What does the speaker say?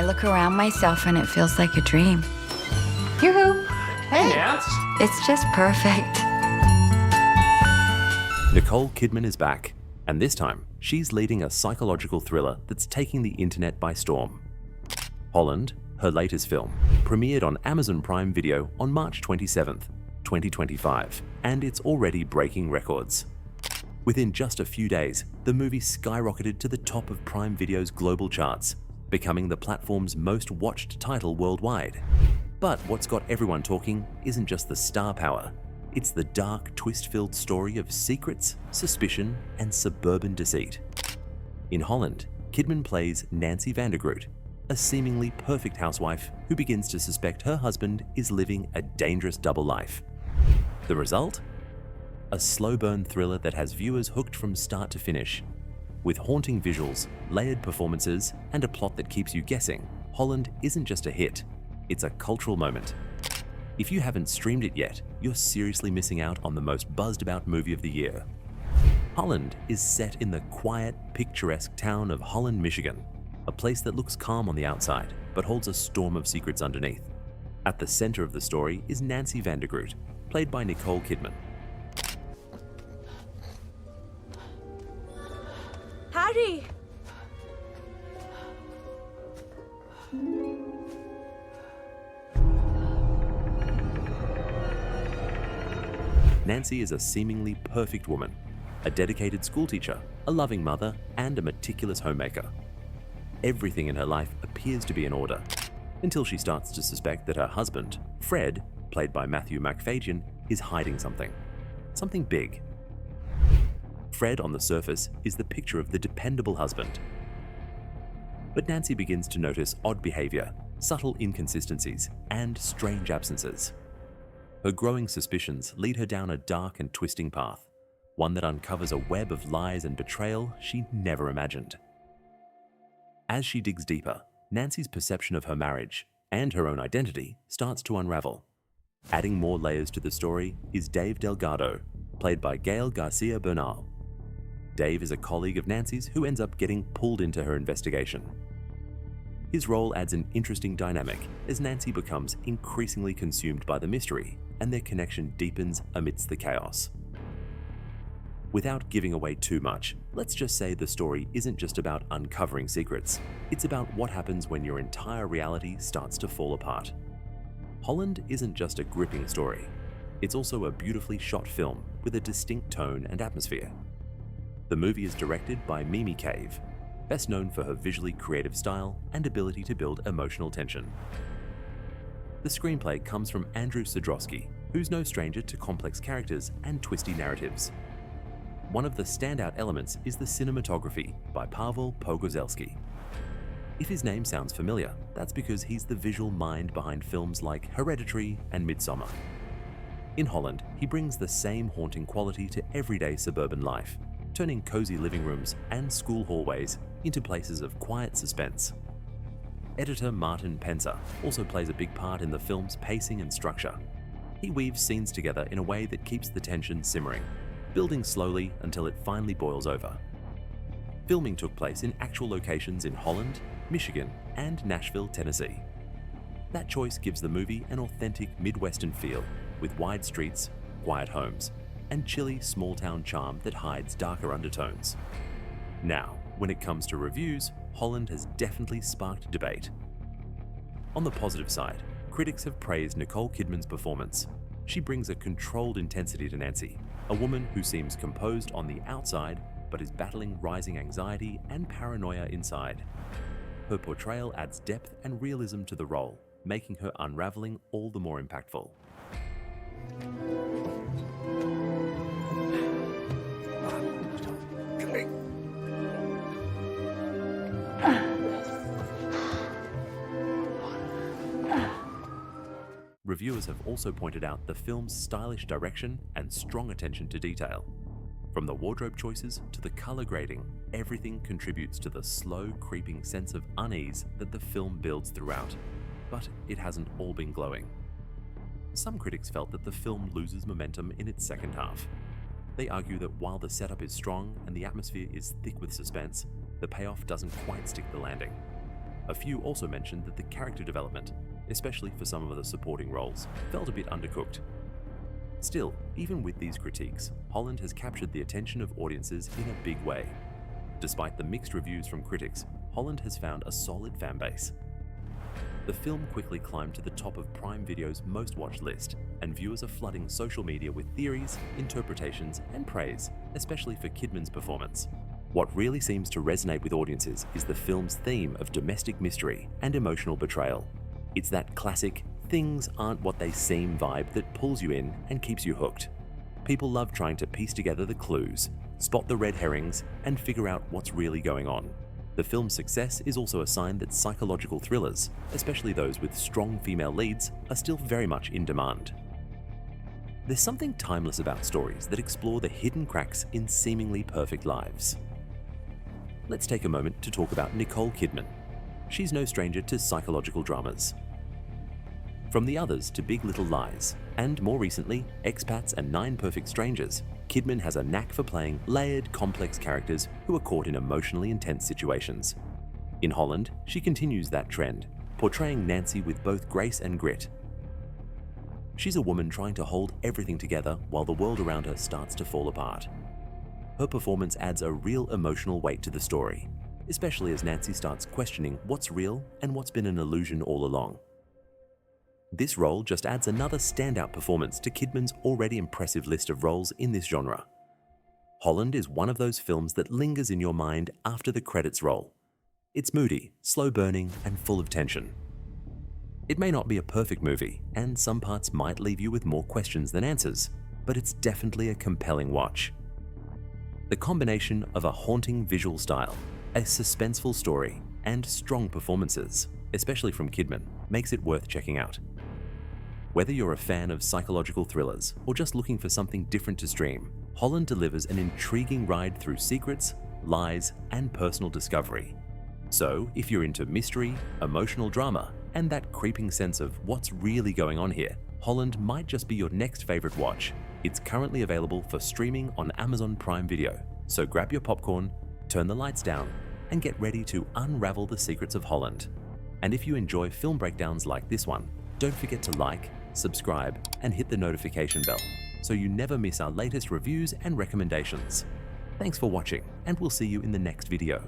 I look around myself and it feels like a dream. Yoo-hoo! Hey, Nance! It's just perfect. Nicole Kidman is back, and this time, she's leading a psychological thriller that's taking the internet by storm. Holland, her latest film, premiered on Amazon Prime Video on March 27th, 2025, and it's already breaking records. Within just a few days, the movie skyrocketed to the top of Prime Video's global charts, becoming the platform's most watched title worldwide. But what's got everyone talking isn't just the star power. It's the dark, twist-filled story of secrets, suspicion, and suburban deceit. In Holland, Kidman plays Nancy Vandergroot, a seemingly perfect housewife who begins to suspect her husband is living a dangerous double life. The result? A slow-burn thriller that has viewers hooked from start to finish. With haunting visuals, layered performances, and a plot that keeps you guessing, Holland isn't just a hit, it's a cultural moment. If you haven't streamed it yet, you're seriously missing out on the most buzzed-about movie of the year. Holland is set in the quiet, picturesque town of Holland, Michigan, a place that looks calm on the outside, but holds a storm of secrets underneath. At the center of the story is Nancy Vandergroot, played by Nicole Kidman. Harry! Nancy is a seemingly perfect woman, a dedicated schoolteacher, a loving mother, and a meticulous homemaker. Everything in her life appears to be in order, until she starts to suspect that her husband, Fred, played by Matthew Macfadyen, is hiding something big. Fred, on the surface, is the picture of the dependable husband. But Nancy begins to notice odd behavior, subtle inconsistencies, and strange absences. Her growing suspicions lead her down a dark and twisting path, one that uncovers a web of lies and betrayal she never imagined. As she digs deeper, Nancy's perception of her marriage and her own identity starts to unravel. Adding more layers to the story is Dave Delgado, played by Gael Garcia Bernal. Dave is a colleague of Nancy's who ends up getting pulled into her investigation. His role adds an interesting dynamic as Nancy becomes increasingly consumed by the mystery and their connection deepens amidst the chaos. Without giving away too much, let's just say the story isn't just about uncovering secrets. It's about what happens when your entire reality starts to fall apart. Holland isn't just a gripping story. It's also a beautifully shot film with a distinct tone and atmosphere. The movie is directed by Mimi Cave, best known for her visually creative style and ability to build emotional tension. The screenplay comes from Andrew Sadrowski, who's no stranger to complex characters and twisty narratives. One of the standout elements is the cinematography by Paweł Pogorzelski. If his name sounds familiar, that's because he's the visual mind behind films like Hereditary and Midsommar. In Holland, he brings the same haunting quality to everyday suburban life, turning cozy living rooms and school hallways into places of quiet suspense. Editor Martin Penser also plays a big part in the film's pacing and structure. He weaves scenes together in a way that keeps the tension simmering, building slowly until it finally boils over. Filming took place in actual locations in Holland, Michigan, and Nashville, Tennessee. That choice gives the movie an authentic Midwestern feel, with wide streets, quiet homes, and chilly small-town charm that hides darker undertones. Now, when it comes to reviews, Holland has definitely sparked debate. On the positive side, critics have praised Nicole Kidman's performance. She brings a controlled intensity to Nancy, a woman who seems composed on the outside but is battling rising anxiety and paranoia inside. Her portrayal adds depth and realism to the role, making her unraveling all the more impactful. Reviewers have also pointed out the film's stylish direction and strong attention to detail. From the wardrobe choices to the color grading, everything contributes to the slow, creeping sense of unease that the film builds throughout. But it hasn't all been glowing. Some critics felt that the film loses momentum in its second half. They argue that while the setup is strong and the atmosphere is thick with suspense, the payoff doesn't quite stick the landing. A few also mentioned that the character development, especially for some of the supporting roles, felt a bit undercooked. Still, even with these critiques, Holland has captured the attention of audiences in a big way. Despite the mixed reviews from critics, Holland has found a solid fanbase. The film quickly climbed to the top of Prime Video's most watched list, and viewers are flooding social media with theories, interpretations, and praise, especially for Kidman's performance. What really seems to resonate with audiences is the film's theme of domestic mystery and emotional betrayal. It's that classic, things aren't what they seem vibe that pulls you in and keeps you hooked. People love trying to piece together the clues, spot the red herrings, and figure out what's really going on. The film's success is also a sign that psychological thrillers, especially those with strong female leads, are still very much in demand. There's something timeless about stories that explore the hidden cracks in seemingly perfect lives. Let's take a moment to talk about Nicole Kidman. She's no stranger to psychological dramas. From The Others to Big Little Lies, and more recently, Expats and 9 Perfect Strangers, Kidman has a knack for playing layered, complex characters who are caught in emotionally intense situations. In Holland, she continues that trend, portraying Nancy with both grace and grit. She's a woman trying to hold everything together while the world around her starts to fall apart. Her performance adds a real emotional weight to the story, especially as Nancy starts questioning what's real and what's been an illusion all along. This role just adds another standout performance to Kidman's already impressive list of roles in this genre. Holland is one of those films that lingers in your mind after the credits roll. It's moody, slow-burning, and full of tension. It may not be a perfect movie, and some parts might leave you with more questions than answers, but it's definitely a compelling watch. The combination of a haunting visual style, a suspenseful story, and strong performances, especially from Kidman, makes it worth checking out. Whether you're a fan of psychological thrillers or just looking for something different to stream, Holland delivers an intriguing ride through secrets, lies, and personal discovery. So, if you're into mystery, emotional drama, and that creeping sense of what's really going on here, Holland might just be your next favorite watch. It's currently available for streaming on Amazon Prime Video, so grab your popcorn, turn the lights down, and get ready to unravel the secrets of Holland. And if you enjoy film breakdowns like this one, don't forget to like, subscribe, and hit the notification bell so you never miss our latest reviews and recommendations. Thanks for watching, and we'll see you in the next video.